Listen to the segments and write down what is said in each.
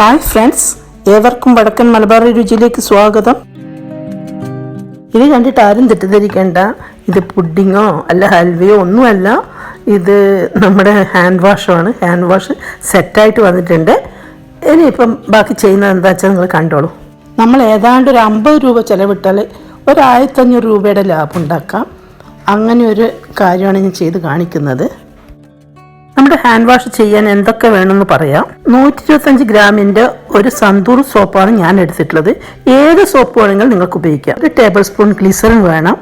Hi friends, ഏവർക്കും വടക്കൻ മലബാർ രുചിയിലേക്ക് സ്വാഗതം. ഇത് കണ്ടിട്ട് ആരും തെറ്റിദ്ധരിക്കേണ്ട, ഇത് പുഡിങ്ങോ അല്ല ഹൽവയോ ഒന്നുമല്ല. ഇത് നമ്മുടെ ഹാൻഡ് വാഷാണ്. ഹാൻഡ് വാഷ് സെറ്റായിട്ട് വന്നിട്ടുണ്ട്. ഇനിയിപ്പം ബാക്കി ചെയ്യുന്നത് എന്താ വെച്ചാൽ നിങ്ങൾ കണ്ടോളൂ. നമ്മൾ ഏതാണ്ട് ഒരു 50 രൂപ ചിലവിട്ടാൽ ഒരു 1500 രൂപയുടെ ലാഭം ഉണ്ടാക്കാം. അങ്ങനെ ഒരു കാര്യമാണ് ഞാൻ ചെയ്ത് കാണിക്കുന്നത്. നമ്മുടെ ഹാൻഡ് വാഷ് ചെയ്യാൻ എന്തൊക്കെ വേണമെന്ന് പറയാം. 125 ഗ്രാമിൻ്റെ ഒരു സന്തൂർ സോപ്പാണ് ഞാൻ എടുത്തിട്ടുള്ളത്. ഏത് സോപ്പ് വേണമെങ്കിലും നിങ്ങൾക്ക് ഉപയോഗിക്കാം. 1 ടേബിൾ സ്പൂൺ ഗ്ലിസറിൻ വേണം,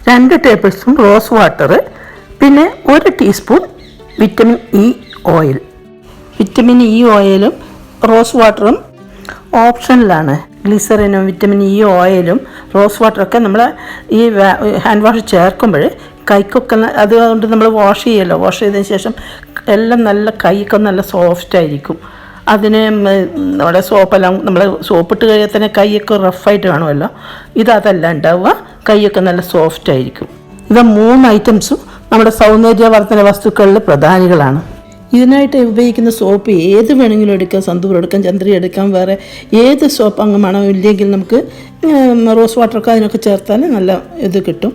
2 ടേബിൾ സ്പൂൺ റോസ് വാട്ടർ, പിന്നെ 1 teaspoon vitamin E oil. Vitamin E ഓയിലും റോസ് വാട്ടറും ഓപ്ഷനിലാണ്. ഗ്ലിസറിനും വിറ്റമിൻ ഇ ഓയിലും റോസ് വാട്ടറൊക്കെ നമ്മൾ ഈ ഹാൻഡ് വാഷ് ചേർക്കുമ്പോൾ കൈക്കൊക്കെ അതുകൊണ്ട് നമ്മൾ വാഷ് ചെയ്യുമല്ലോ. വാഷ് ചെയ്തതിന് ശേഷം എല്ലാം നല്ല കൈയൊക്കെ നല്ല സോഫ്റ്റ് ആയിരിക്കും. അതിന് നമ്മുടെ സോപ്പെല്ലാം നമ്മൾ സോപ്പിട്ട് കഴിയാൽ തന്നെ കൈയൊക്കെ റഫായിട്ട് കാണുമല്ലോ. അതല്ല ഉണ്ടാവുക, കൈയൊക്കെ നല്ല സോഫ്റ്റ് ആയിരിക്കും. ഇവ 3 ഐറ്റംസും നമ്മുടെ സൗന്ദര്യവർദ്ധന വസ്തുക്കളിൽ പ്രധാനികളാണ്. ഇതിനായിട്ട് ഉപയോഗിക്കുന്ന സോപ്പ് ഏത് വേണമെങ്കിലും എടുക്കാം. സന്തൂർ എടുക്കാം, ചന്ദ്രി എടുക്കാം, വേറെ ഏത് സോപ്പ് അങ്ങ് മണം ഇല്ലെങ്കിൽ നമുക്ക് റോസ് വാട്ടറൊക്കെ അതിനൊക്കെ ചേർത്താൽ നല്ല ഇത് കിട്ടും.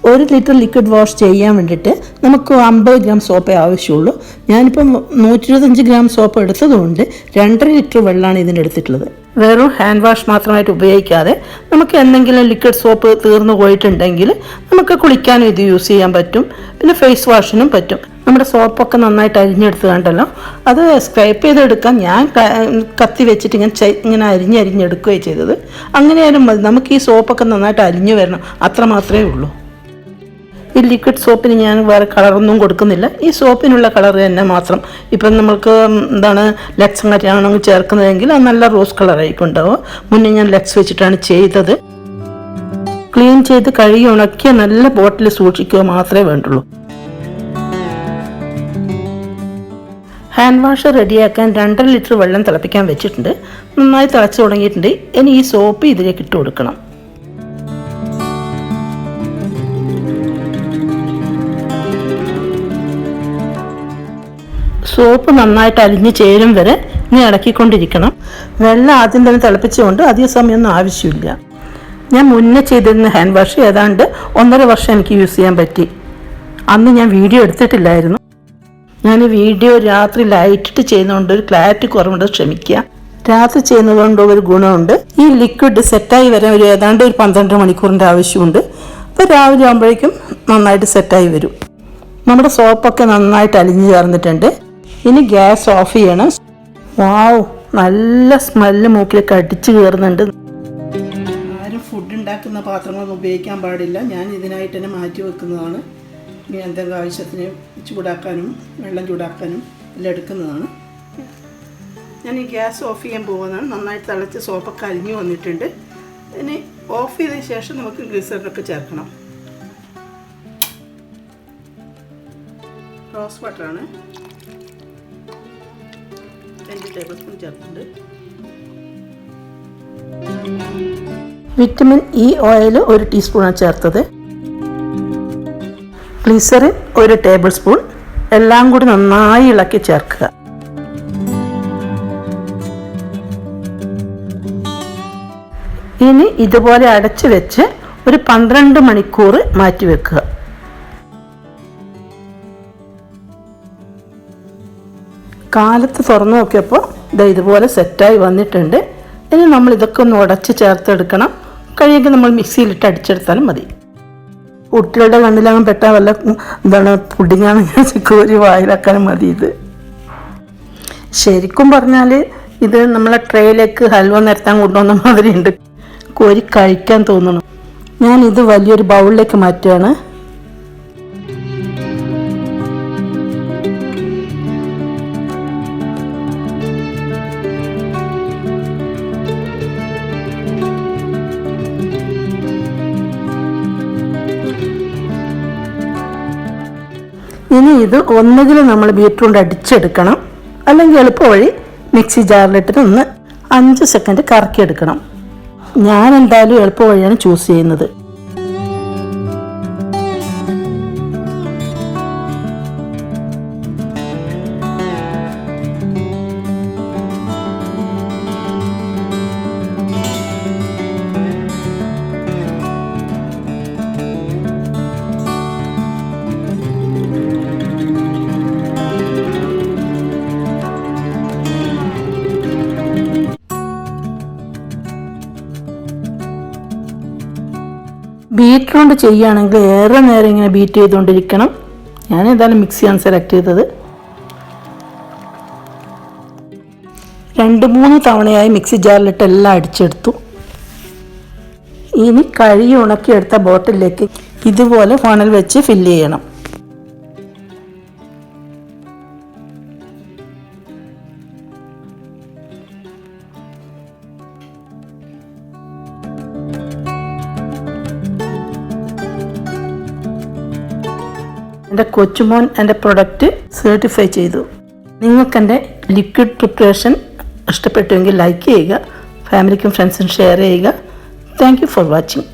1 ലിറ്റർ ലിക്വിഡ് വാഷ് ചെയ്യാൻ വേണ്ടിയിട്ട് നമുക്ക് 50 ഗ്രാം സോപ്പേ ആവശ്യമുള്ളൂ. ഞാനിപ്പം 125 ഗ്രാം സോപ്പ് എടുത്തതുകൊണ്ട് 2.5 ലിറ്റർ വെള്ളമാണ് ഇതിനെടുത്തിട്ടുള്ളത്. വെറും ഹാൻഡ് വാഷ് മാത്രമായിട്ട് ഉപയോഗിക്കാതെ നമുക്ക് എന്തെങ്കിലും ലിക്വിഡ് സോപ്പ് തീർന്നു പോയിട്ടുണ്ടെങ്കിൽ നമുക്ക് കുളിക്കാനും ഇത് യൂസ് ചെയ്യാൻ പറ്റും. പിന്നെ ഫേസ് വാഷിനും പറ്റും. നമ്മുടെ സോപ്പൊക്കെ നന്നായിട്ട് അരിഞ്ഞെടുത്ത് കണ്ടല്ലോ, അത് സ്ക്രൈപ്പ് ചെയ്തെടുക്കാൻ ഞാൻ കത്തി വെച്ചിട്ട് ഇങ്ങനെ അരിഞ്ഞെടുക്കുകയാണ് ചെയ്തത്. അങ്ങനെയാലും മതി. നമുക്ക് ഈ സോപ്പൊക്കെ നന്നായിട്ട് അരിഞ്ഞു വരണം, അത്ര മാത്രമേ ഉള്ളൂ. ഈ ലിക്വിഡ് സോപ്പിന് ഞാൻ വേറെ കളറൊന്നും കൊടുക്കുന്നില്ല. ഈ സോപ്പിനുള്ള കളർ തന്നെ മാത്രം. ഇപ്പം നമ്മൾക്ക് ലക്സ് അങ്ങനെയാണെങ്കിൽ ചേർക്കുന്നതെങ്കിൽ അത് നല്ല റോസ് കളറായിരിക്കും ഉണ്ടാവുക. മുന്നേ ഞാൻ ലക്സ് വെച്ചിട്ടാണ് ചെയ്തത്. ക്ലീൻ ചെയ്ത് കഴുകി ഉണക്കിയ നല്ല ബോട്ടിൽ സൂക്ഷിക്കുക മാത്രമേ വേണ്ടുള്ളൂ. ഹാൻഡ് വാഷ് റെഡിയാക്കാൻ 2.5 ലിറ്റർ വെള്ളം തിളപ്പിക്കാൻ വെച്ചിട്ടുണ്ട്. നന്നായി തിളച്ച് തുടങ്ങിയിട്ടുണ്ട്. ഇനി ഈ സോപ്പ് ഇതിലേക്ക് ഇട്ട് കൊടുക്കണം. സോപ്പ് നന്നായിട്ട് അലിഞ്ഞ് ചേരും വരെ ഇനി ഇളക്കിക്കൊണ്ടിരിക്കണം. വെള്ളം ആദ്യം തന്നെ തിളപ്പിച്ചുകൊണ്ട് അധിക സമയമൊന്നും ആവശ്യമില്ല. ഞാൻ മുന്നേ ചെയ്തിരുന്ന ഹാൻഡ് വാഷ് ഏതാണ്ട് 1.5 വർഷം എനിക്ക് യൂസ് ചെയ്യാൻ പറ്റി. അന്ന് ഞാൻ വീഡിയോ എടുത്തിട്ടില്ലായിരുന്നു. ഞാൻ വീഡിയോ രാത്രി ലൈറ്റിട്ട് ചെയ്യുന്നതുകൊണ്ട് ഒരു ക്ലാരിറ്റി കുറവുണ്ട്, ക്ഷമിക്കുക. രാത്രി ചെയ്യുന്നതുകൊണ്ട് ഒരു ഗുണമുണ്ട്. ഈ ലിക്വിഡ് സെറ്റായി വരാൻ ഏതാണ്ട് ഒരു 12 മണിക്കൂറിൻ്റെ ആവശ്യമുണ്ട്. അപ്പോൾ രാവിലെ ആകുമ്പോഴേക്കും നന്നായിട്ട് സെറ്റായി വരും. നമ്മുടെ സോപ്പൊക്കെ നന്നായിട്ട് അലിഞ്ഞ് ചേർന്നിട്ടുണ്ട്. ഇനി ഗ്യാസ് ഓഫ് ചെയ്യണം. വാവ്, നല്ല സ്മെല്ല് മൂക്കിലേക്ക് അടിച്ചു കയറുന്നുണ്ട്. ആരും ഫുഡ് ഉണ്ടാക്കുന്ന പാത്രങ്ങളൊന്നും ഉപയോഗിക്കാൻ പാടില്ല. ഞാൻ ഇതിനായിട്ട് തന്നെ മാറ്റി വെക്കുന്നതാണ്. ഇനി എന്തെങ്കിലും ആവശ്യത്തിന് ചൂടാക്കാനും വെള്ളം ചൂടാക്കാനും എല്ലാം എടുക്കുന്നതാണ്. ഞാൻ ഈ ഗ്യാസ് ഓഫ് ചെയ്യാൻ പോകുന്നതാണ്. നന്നായിട്ട് തിളച്ച് സോപ്പൊക്കെ അലിഞ്ഞു വന്നിട്ടുണ്ട്. ഇനി ഓഫ് ചെയ്തതിന് ശേഷം നമുക്ക് ഗ്ലിസറിനൊക്കെ ചേർക്കണം. റോസ് വാട്ടറാണ്, 2 ടേബിൾ സ്പൂൺ ചേർക്കുന്നുണ്ട്. വിറ്റമിൻ ഇ ഓയിൽ 1 ടീസ്പൂണാണ് ചേർത്തത്. Glycerin 1 tablespoon. എല്ലാം കൂടി നന്നായി ഇളക്കി ചേർക്കുക. ഇനി ഇതുപോലെ അടച്ചു വെച്ച് ഒരു 12 മണിക്കൂർ മാറ്റി വെക്കുക. കാലത്ത് തുറന്നു നോക്കിയപ്പോൾ ഇതുപോലെ സെറ്റായി വന്നിട്ടുണ്ട്. ഇനി നമ്മൾ ഇതൊക്കെ ഒന്ന് ഉടച്ച് ചേർത്തെടുക്കണം. കഴിയുമെങ്കിൽ നമ്മൾ മിക്സിയിലിട്ട് അടിച്ചെടുത്താലും മതി. കുട്ടികളുടെ കണ്ണിലങ്ങ് പെട്ടാൽ വല്ല പുഡിങ്ങാണെങ്കിൽ കോരി വായിലാക്കാനും മതി. ഇത് ശരിക്കും പറഞ്ഞാൽ ഇത് നമ്മളെ ട്രേയിലേക്ക് ഹൽവ നിരത്താൻ കൊണ്ടുവന്ന മാതിരി ഉണ്ട്. കോരി കഴിക്കാൻ തോന്നണം. ഞാൻ ഇത് വലിയൊരു ബൗളിലേക്ക് മാറ്റുകയാണ്. ഇനി ഇത് ഒന്നുകിൽ നമ്മൾ ബീറ്റ്റൂട്ട് അടിച്ചെടുക്കണം, അല്ലെങ്കിൽ എളുപ്പവഴി മിക്സി ജാറിലിട്ടിട്ട് 5 സെക്കൻഡ് കറക്കിയെടുക്കണം. ഞാൻ എന്തായാലും എളുപ്പവഴിയാണ് ചൂസ് ചെയ്യുന്നത്. ബീറ്റർ കൊണ്ട് ചെയ്യുകയാണെങ്കിൽ ഏറെ നേരം ഇങ്ങനെ ബീറ്റ് ചെയ്തുകൊണ്ടിരിക്കണം. ഞാൻ ഏതായാലും മിക്സിയാണ് സെലക്ട് ചെയ്തത്. 2-3 തവണയായി മിക്സി ജാറിലിട്ട് എല്ലാം അടിച്ചെടുത്തു. ഇനി കഴുകി ഉണക്കിയെടുത്ത ബോട്ടിലേക്ക് ഇതുപോലെ ഫണൽ വെച്ച് ഫില്ല് ചെയ്യണം. എൻ്റെ കൊച്ചുമോൻ എൻ്റെ പ്രൊഡക്റ്റ് സർട്ടിഫൈ ചെയ്തു. നിങ്ങൾക്കെൻ്റെ ലിക്വിഡ് പ്രിപ്പറേഷൻ ഇഷ്ടപ്പെട്ടുവെങ്കിൽ ലൈക്ക് ചെയ്യുക, ഫാമിലിക്കും ഫ്രണ്ട്സിനും ഷെയർ ചെയ്യുക. Thank you for watching.